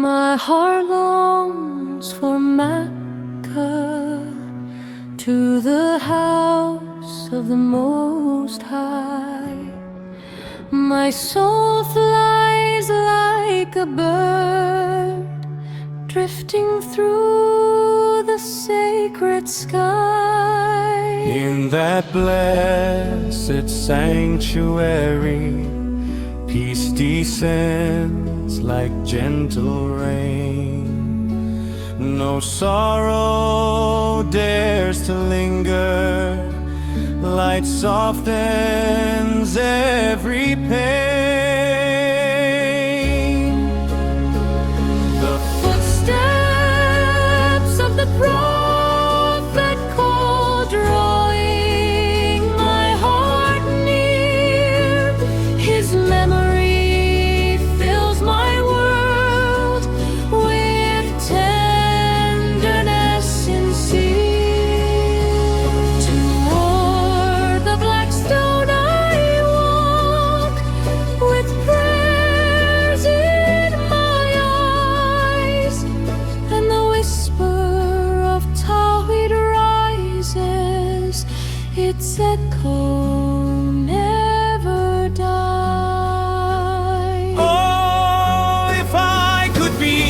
My heart longs for Makkah, to the house of the Most High. My soul flies like a bird, drifting through the sacred sky. In that blessed sanctuary, peace descends like gentle rain. No sorrow dares to linger, light softens every pain. The footsteps of the prophet call, drawing my heart near. His memory fills my world with tenderness sincere. Toward the black stone I walk, with prayers in my eyes, and the whisper of Tawhid rises, its echo never dies. Oh, if I could be